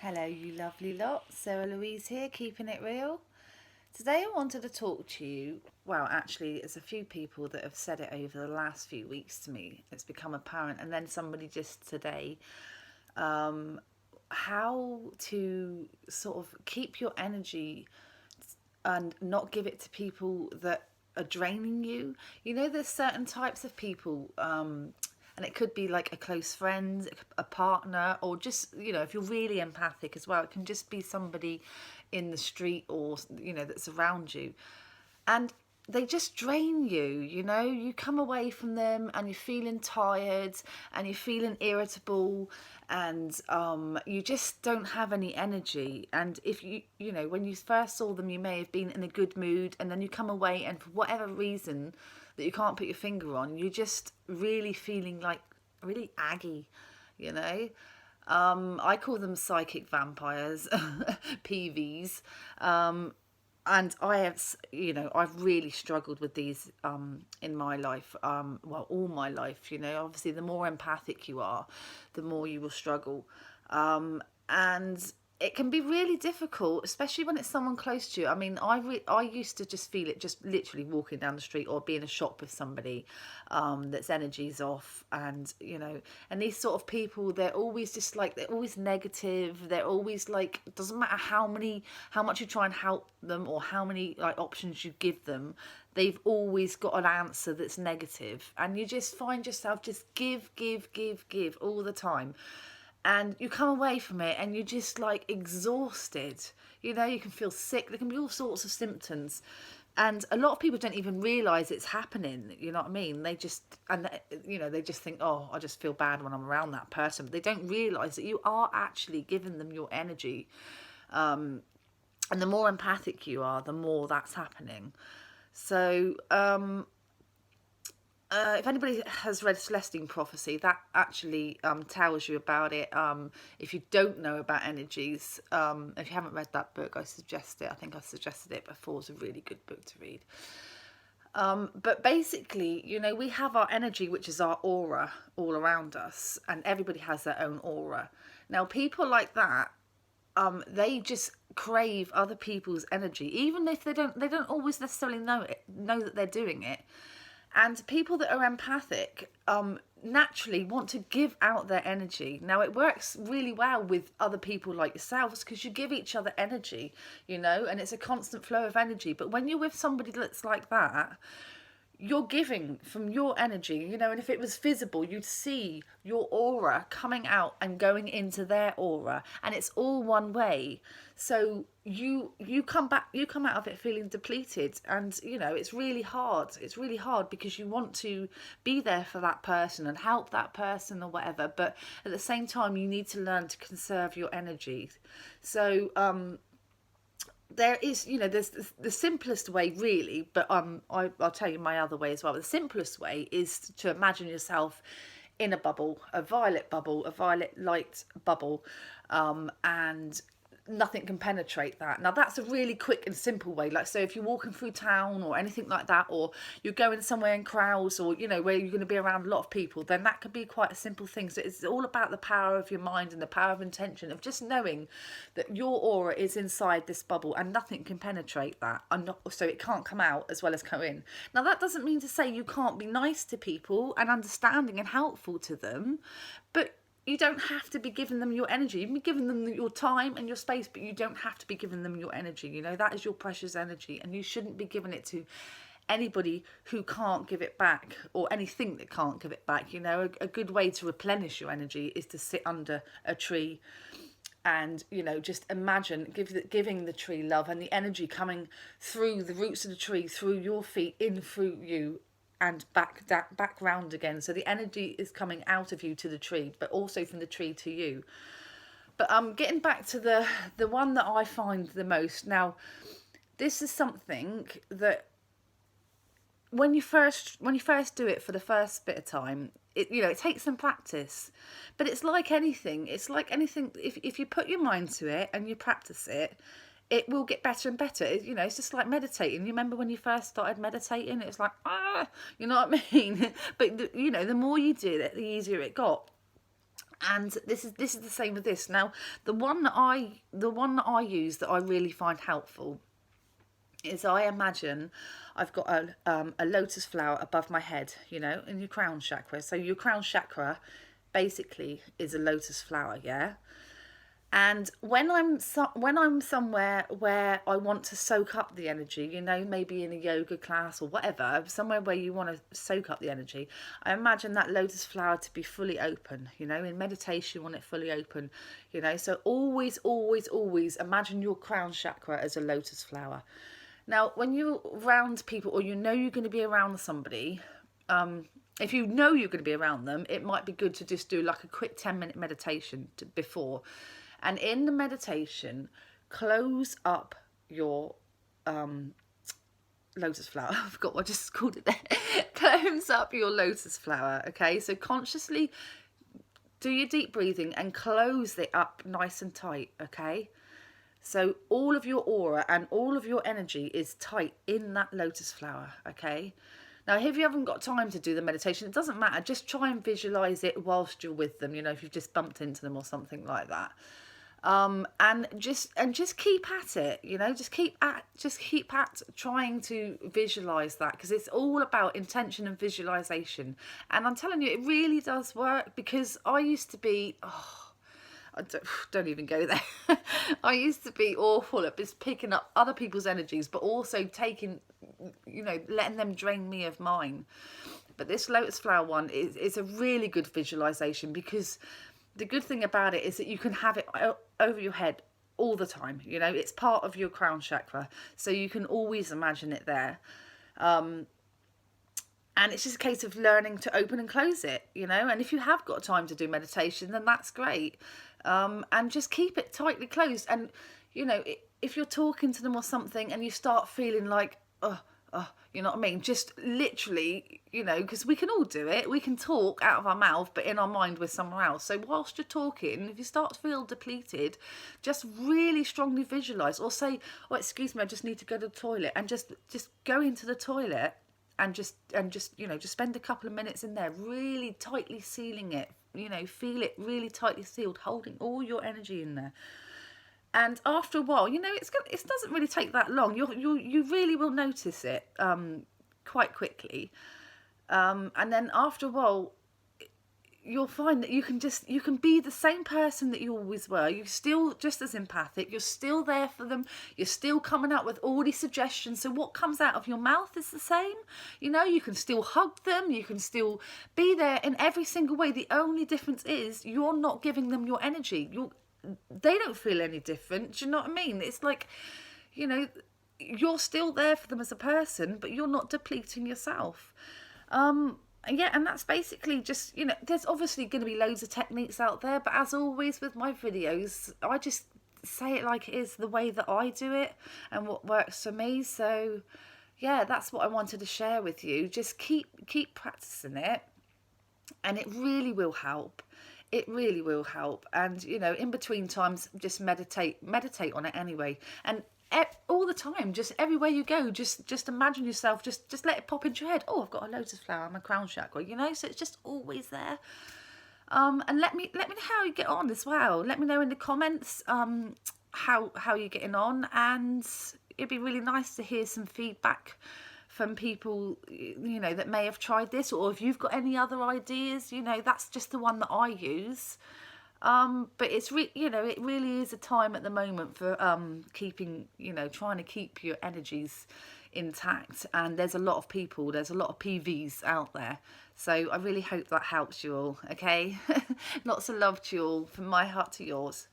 Hello, you lovely lot. Sarah Louise here, keeping it real. Today, I wanted to talk to you. Well, actually, there's a few people that have said it over the last few weeks to me. It's become apparent, and then somebody just today. How to sort of keep your energy and not give it to people that are draining you. You know, there's certain types of people, and it could be like a close friend, a partner, or just, if you're really empathic as well, it can just be somebody in the street or, that's around you. And they just drain you. You come away from them and you're feeling tired and you're feeling irritable, and you just don't have any energy. And if when you first saw them, you may have been in a good mood, and then you come away and for whatever reason that you can't put your finger on, you're just really feeling like really aggy, you know I call them psychic vampires, PVs. And I've really struggled with these in my life, all my life. Obviously the more empathic you are, the more you will struggle. And it can be really difficult, especially when it's someone close to you. I mean, I used to just feel it just literally walking down the street or be in a shop with somebody that's energy's off. And these sort of people, they're always just like, they're always negative. They're always like, it doesn't matter how much you try and help them or how many like options you give them, they've always got an answer that's negative. And you just find yourself just give all the time, and you come away from it and you're just like exhausted. You can feel sick. There can be all sorts of symptoms, and a lot of people don't even realize it's happening. You know what I mean? They just think, oh, I just feel bad when I'm around that person, but they don't realize that you are actually giving them your energy. And the more empathic you are, the more that's happening. So if anybody has read Celestine Prophecy, that actually tells you about it. If you don't know about energies, if you haven't read that book, I suggest it. I think I suggested it before. It's a really good book to read. But basically, we have our energy, which is our aura all around us, and everybody has their own aura. Now, people like that, they just crave other people's energy, even if they don't always necessarily know that they're doing it. And people that are empathic naturally want to give out their energy. Now, it works really well with other people like yourselves because you give each other energy, and it's a constant flow of energy. But when you're with somebody that's like that, you're giving from your energy, and if it was visible, you'd see your aura coming out and going into their aura, and it's all one way. So you come out of it feeling depleted, and it's really hard. It's really hard because you want to be there for that person and help that person or whatever, but at the same time you need to learn to conserve your energy. So there is, there's the simplest way really, but I'll tell you my other way as well. The simplest way is to imagine yourself in a bubble, a violet light bubble, and nothing can penetrate that. Now, that's a really quick and simple way. Like, so if you're walking through town or anything like that, or you're going somewhere in crowds, or where you're going to be around a lot of people, then that could be quite a simple thing. So it's all about the power of your mind and the power of intention, of just knowing that your aura is inside this bubble and nothing can penetrate that, so it can't come out as well as come in. Now, that doesn't mean to say you can't be nice to people and understanding and helpful to them, but you don't have to be giving them your energy. You can be giving them your time and your space, but you don't have to be giving them your energy. That is your precious energy, and you shouldn't be giving it to anybody who can't give it back, or anything that can't give it back. A good way to replenish your energy is to sit under a tree and just imagine giving the tree love, and the energy coming through the roots of the tree, through your feet, in through you, and back round again. So the energy is coming out of you to the tree, but also from the tree to you. But getting back to the one that I find the most. Now, this is something that when you first do it for the first bit of time, it takes some practice. But it's like anything. If you put your mind to it and you practice it, it will get better and better. It's just like meditating. You remember when you first started meditating, it was like, you know what I mean? But the more you did it, the easier it got. And this is the same with this. Now, the one that I use that I really find helpful is, I imagine I've got a lotus flower above my head, you know, in your crown chakra. So your crown chakra basically is a lotus flower, yeah. And when I'm somewhere where I want to soak up the energy, you know, maybe in a yoga class or whatever, somewhere where you want to soak up the energy, I imagine that lotus flower to be fully open, you know. In meditation, you want it fully open, you know. So always, always, always imagine your crown chakra as a lotus flower. Now, when you're around people, or you know you're going to be around somebody, if you know you're going to be around them, it might be good to just do like a quick 10-minute meditation before. And in the meditation, close up your lotus flower. I forgot what I just called it there. Close up your lotus flower, okay? So consciously do your deep breathing and close it up nice and tight, okay? So all of your aura and all of your energy is tight in that lotus flower, okay? Now, if you haven't got time to do the meditation, it doesn't matter. Just try and visualize it whilst you're with them, you know, if you've just bumped into them or something like that. And just keep at it, you know, just keep at trying to visualize that, because it's all about intention and visualization. And I'm telling you, it really does work, because I used to be, I don't even go there. I used to be awful at just picking up other people's energies, but also taking, you know, letting them drain me of mine. But this lotus flower one is a really good visualization, because the good thing about it is that you can have it over your head all the time. You know, it's part of your crown chakra, so you can always imagine it there. And it's just a case of learning to open and close it, you know. And if you have got time to do meditation, then that's great. And just keep it tightly closed. And, you know, if you're talking to them or something and you start feeling like, you know what I mean? Just literally, you know, because we can all do it. We can talk out of our mouth, but in our mind we're somewhere else. So whilst you're talking, if you start to feel depleted, just really strongly visualise, or say, oh, excuse me, I just need to go to the toilet, and just go into the toilet and just you know, just spend a couple of minutes in there, really tightly sealing it, you know, feel it really tightly sealed, holding all your energy in there. And after a while, you know, it doesn't really take that long. You really will notice it quite quickly. And then after a while, you'll find that you can be the same person that you always were. You're still just as empathic. You're still there for them. You're still coming out with all these suggestions. So what comes out of your mouth is the same. You know, you can still hug them. You can still be there in every single way. The only difference is you're not giving them your energy. They don't feel any different. Do you know what I mean? It's like, you know, you're still there for them as a person, but you're not depleting yourself. Yeah, and that's basically just, you know, there's obviously going to be loads of techniques out there, but as always with my videos, I just say it like it is, the way that I do it and what works for me. So yeah, that's what I wanted to share with you. Just keep practicing it, and it really will help. It really will help. And, you know, in between times, just meditate on it anyway. And all the time, just everywhere you go, just imagine yourself, just let it pop into your head. Oh, I've got a lotus flower on my crown chakra, you know, so it's just always there. And let me know how you get on as well. Let me know in the comments how you're getting on, and it'd be really nice to hear some feedback from people, you know, that may have tried this, or if you've got any other ideas. You know, that's just the one that I use. But it's you know, it really is a time at the moment for keeping, you know, trying to keep your energies intact. And there's a lot of people, there's a lot of PVs out there. So I really hope that helps you all. Okay, lots of love to you all, from my heart to yours.